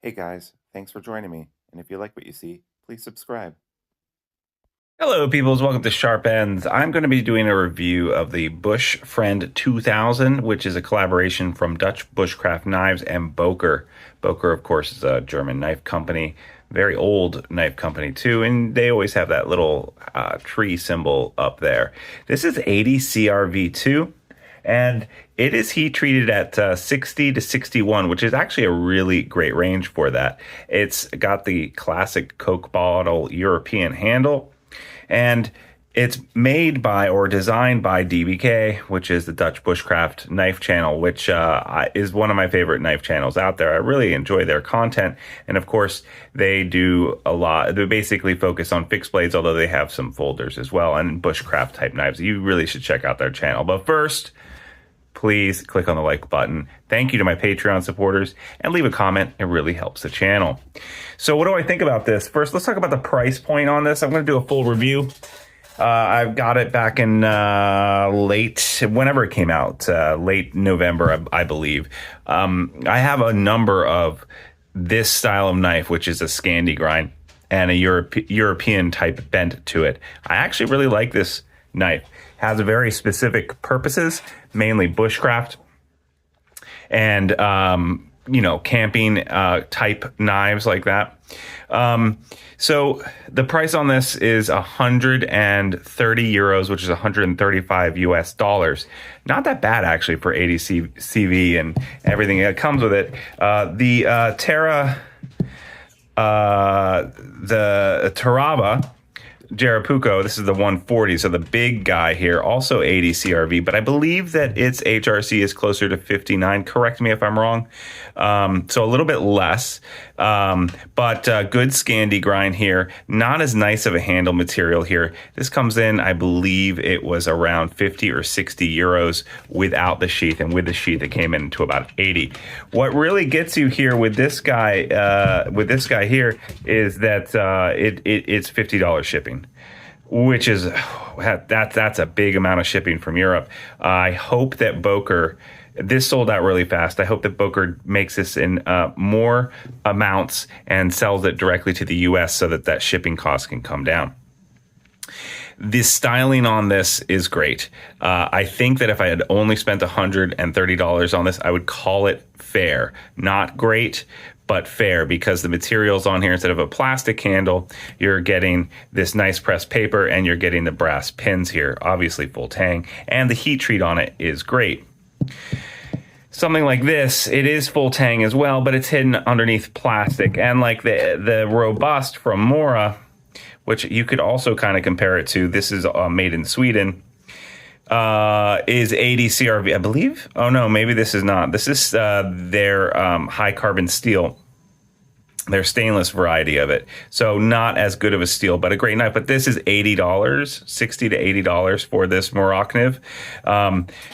Hey guys, thanks for joining me. And if you like what you see, please subscribe. Hello, peoples. Welcome to Sharp Ends. I'm going to be doing a review of the Bushfriend 2000, which is a collaboration from Dutch Bushcraft Knives and Boker. Boker, of course, is a German knife company, very old knife company too, and they always have that little tree symbol up there. This is 80 CRV2. And it is heat treated at 60 to 61, which is actually a really great range for that. It's got the classic Coke bottle European handle, and it's made by or designed by DBK, which is the Dutch Bushcraft knife channel, which is one of my favorite knife channels out there. I really enjoy their content. And of course, they do a lot. They basically focus on fixed blades, although they have some folders as well and bushcraft type knives. You really should check out their channel. But first, please click on the like button. Thank you to my Patreon supporters and leave a comment. It really helps the channel. So what do I think about this? First, let's talk about the price point on this. I'm going to do a full review. I've got it back in whenever it came out, late November, I believe. I have a number of this style of knife, which is a Scandi grind and a European type bent to it. I actually really like this knife. Has a very specific purposes, mainly bushcraft and camping type knives like that. So the price on this is 130 euros, which is 135 US dollars. Not that bad actually for 80 CV and everything that comes with it. The Tarava Jarapuco, this is the 140, so the big guy here, also 80 CRV, but I believe that its HRC is closer to 59. Correct me if I'm wrong. So a little bit less, but good Scandi grind here. Not as nice of a handle material here. This comes in, I believe it was around 50 or 60 euros without the sheath, and with the sheath it came in to about 80. What really gets you here with this guy, here, is that it's $50 shipping, which is that's a big amount of shipping from Europe. I hope that Boker, this sold out really fast. I hope that Boker makes this in more amounts and sells it directly to the US so that shipping cost can come down. The styling on this is great. I think that if I had only spent $130 on this, I would call it fair. Not great, but fair, because the materials on here, instead of a plastic handle, you're getting this nice pressed paper and you're getting the brass pins here, obviously full tang, and the heat treat on it is great. Something like this, it is full tang as well, but it's hidden underneath plastic. And like the Robust from Mora, which you could also kind of compare it to, this is made in Sweden, is 80 CRV, I believe. Oh no, maybe this is not. This is their high carbon steel, their stainless variety of it. So not as good of a steel, but a great knife. But this is $80, $60 to $80 for this Moroccan.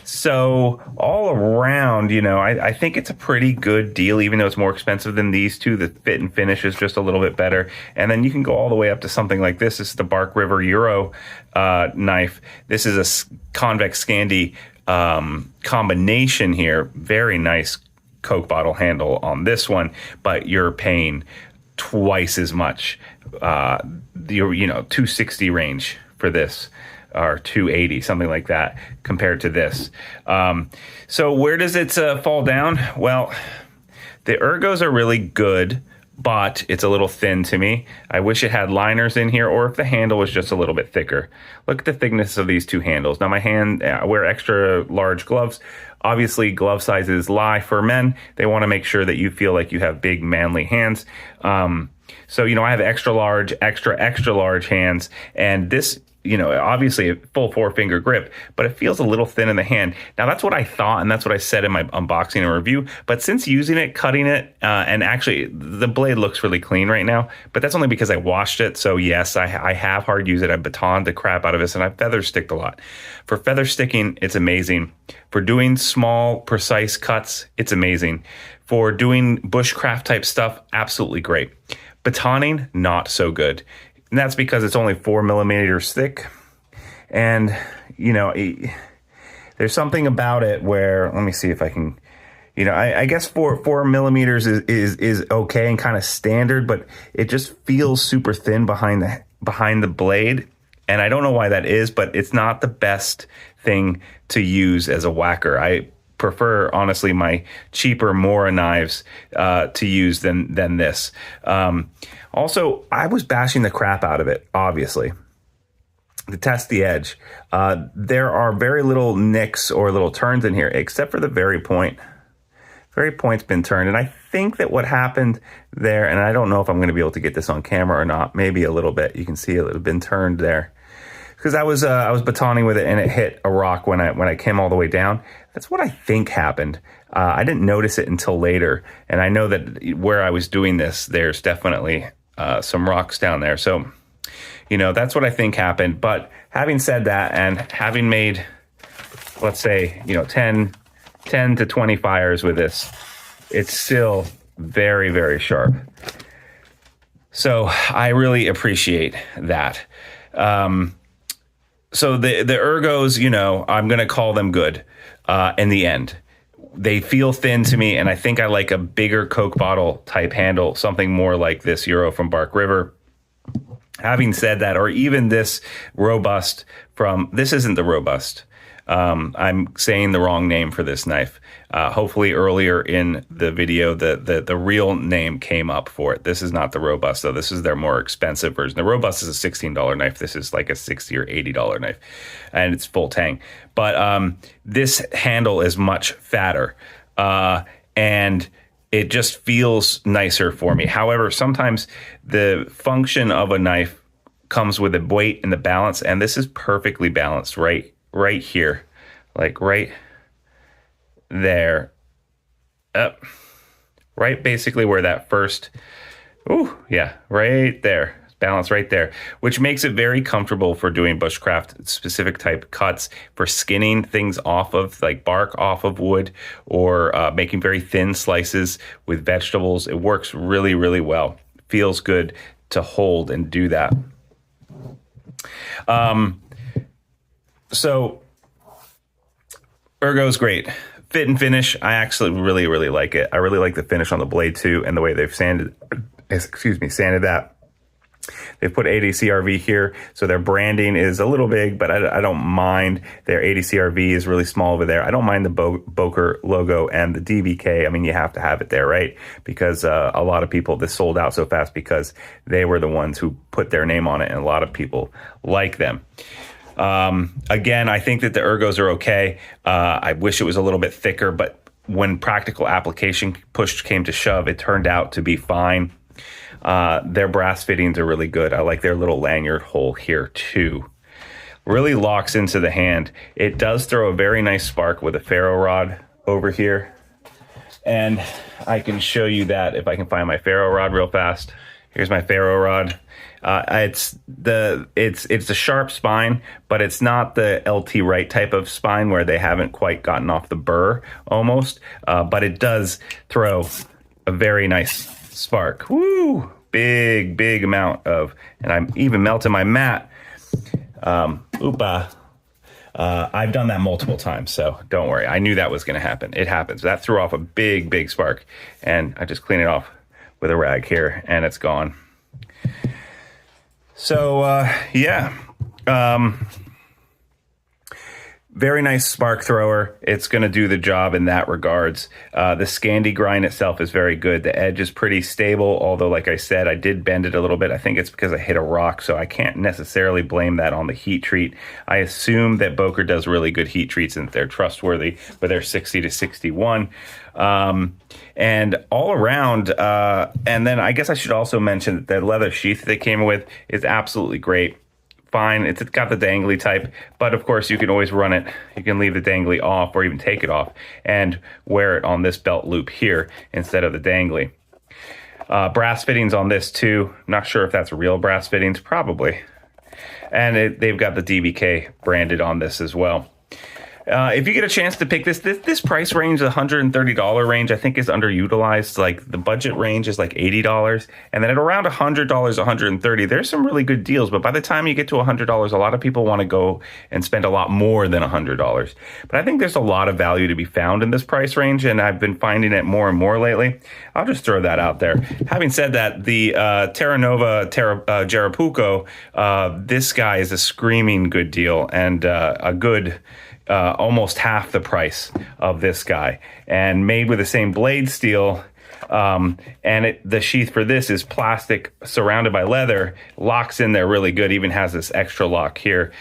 So all around, I think it's a pretty good deal, even though it's more expensive than these two. The fit and finish is just a little bit better. And then you can go all the way up to something like this. This is the Bark River Euro knife. This is a convex Scandi combination here. Very nice Coke bottle handle on this one, but you're paying twice as much. Your 260 range for this, or 280, something like that, compared to this. So where does it fall down? Well, the ergos are really good, but it's a little thin to me. I wish it had liners in here, or if the handle was just a little bit thicker. Look at the thickness of these two handles. Now my hand, I wear extra large gloves. Obviously, glove sizes lie for men. They want to make sure that you feel like you have big, manly hands. So, I have extra large hands, and this, obviously a full 4-finger grip, but it feels a little thin in the hand. Now, that's what I thought, and that's what I said in my unboxing and review. But since using it, cutting it, and actually the blade looks really clean right now, but that's only because I washed it. So yes, I have hard used it. I batoned the crap out of this, and I feather sticked a lot. For feather sticking, it's amazing. For doing small, precise cuts, it's amazing. For doing bushcraft type stuff, absolutely great. Batoning, not so good. And that's because it's only 4 millimeters thick. And, there's something about it where, let me see if I can, I guess 4 millimeters is okay and kind of standard, but it just feels super thin behind the blade. And I don't know why that is, but it's not the best thing to use as a whacker. I prefer, honestly, my cheaper Mora knives to use than this. Also, I was bashing the crap out of it, obviously, to test the edge. There are very little nicks or little turns in here, except for the very point. Very point's been turned, and I think that what happened there, and I don't know if I'm going to be able to get this on camera or not, maybe a little bit. You can see it had been turned there. Because I was batoning with it and it hit a rock when I came all the way down. That's what I think happened. I didn't notice it until later, and I know that where I was doing this, there's definitely some rocks down there. So, that's what I think happened. But having said that, and having made, let's say, 10 to 20 fires with this, it's still very, very sharp. So I really appreciate that. So the ergos, I'm going to call them good in the end. They feel thin to me, and I think I like a bigger Coke bottle type handle, something more like this Euro from Bark River. Having said that, or even this Robust this isn't the Robust. I'm saying the wrong name for this knife. Hopefully earlier in the video, the real name came up for it. This is not the Robust, though. This is their more expensive version. The Robust is a $16 knife. This is like a $60 or $80 knife, and it's full tang. But this handle is much fatter, and it just feels nicer for me. However, sometimes the function of a knife comes with the weight and the balance, and this is perfectly balanced right here, like right there, right basically where that first, right there, balance right there, which makes it very comfortable for doing bushcraft specific type cuts, for skinning things off of, like bark off of wood, or making very thin slices with vegetables. It works really, really well. Feels good to hold and do that. So Ergo's great. Fit and finish, I actually really, really like it. I really like the finish on the blade too, and the way they've sanded that. They've put ADCRV here, so their branding is a little big, but I don't mind. Their ADCRV is really small over there. I don't mind the Boker logo and the DBK. I mean, you have to have it there, right? Because a lot of people, this sold out so fast because they were the ones who put their name on it, and a lot of people like them. Again, I think that the ergos are okay. I wish it was a little bit thicker, but when practical application push came to shove, it turned out to be fine. Their brass fittings are really good. I like their little lanyard hole here too. Really locks into the hand. It does throw a very nice spark with a ferro rod over here. And I can show you that if I can find my ferro rod real fast. Here's my ferro rod. It's a sharp spine, but it's not the LT Wright type of spine where they haven't quite gotten off the burr almost. But it does throw a very nice spark. Woo! Big amount of, and I'm even melting my mat. I've done that multiple times, so don't worry. I knew that was going to happen. It happens. That threw off a big spark, and I just clean it off with a rag here, and it's gone. So, very nice spark thrower. It's going to do the job in that regards. The Scandi grind itself is very good. The edge is pretty stable, although, like I said, I did bend it a little bit. I think it's because I hit a rock, so I can't necessarily blame that on the heat treat. I assume that Boker does really good heat treats and they're trustworthy with their 60 to 61. And all around, and then I guess I should also mention that the leather sheath they came with is absolutely great. Fine, it's got the dangly type, but of course you can always run it. You can leave the dangly off or even take it off and wear it on this belt loop here instead of the dangly. Brass fittings on this too. Not sure if that's real brass fittings, probably. And they've got the DBK branded on this as well. If you get a chance to pick this price range, the $130 range, I think is underutilized. Like the budget range is like $80, and then at around $100, $130, there's some really good deals. But by the time you get to $100, a lot of people want to go and spend a lot more than $100. But I think there's a lot of value to be found in this price range, and I've been finding it more and more lately. I'll just throw that out there. Having said that, the Terra Nova Jarapuco, this guy is a screaming good deal and a good. Almost half the price of this guy, and made with the same blade steel. The sheath for this is plastic surrounded by leather, locks in there really good, even has this extra lock here.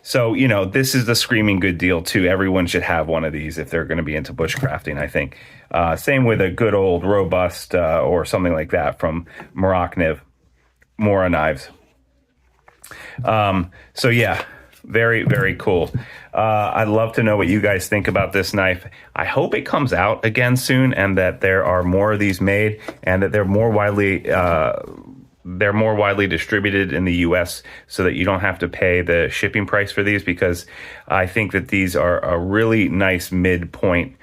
So, this is the screaming good deal too. Everyone should have one of these if they're going to be into bushcrafting, I think. Same with a good old robust or something like that from Morocniv, Mora knives. So yeah. Very, very cool. I'd love to know what you guys think about this knife. I hope it comes out again soon, and that there are more of these made, and that they're more widely distributed in the U.S. so that you don't have to pay the shipping price for these, because I think that these are a really nice midpoint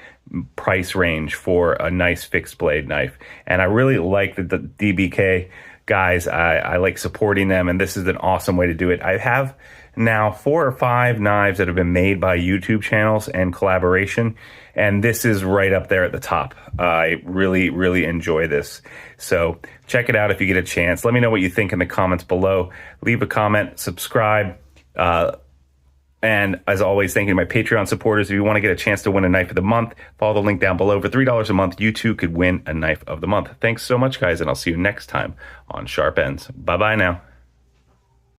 price range for a nice fixed blade knife. And I really like the DBK guys. I like supporting them, and this is an awesome way to do it. I have now 4 or 5 knives that have been made by YouTube channels and collaboration, and this is right up there at the top. I really, really enjoy this. So check it out if you get a chance. Let me know what you think in the comments below. Leave a comment, subscribe, and as always, thank you to my Patreon supporters. If you want to get a chance to win a knife of the month, follow the link down below. For $3 a month, you too could win a knife of the month. Thanks so much, guys, and I'll see you next time on Sharp Ends. Bye-bye now.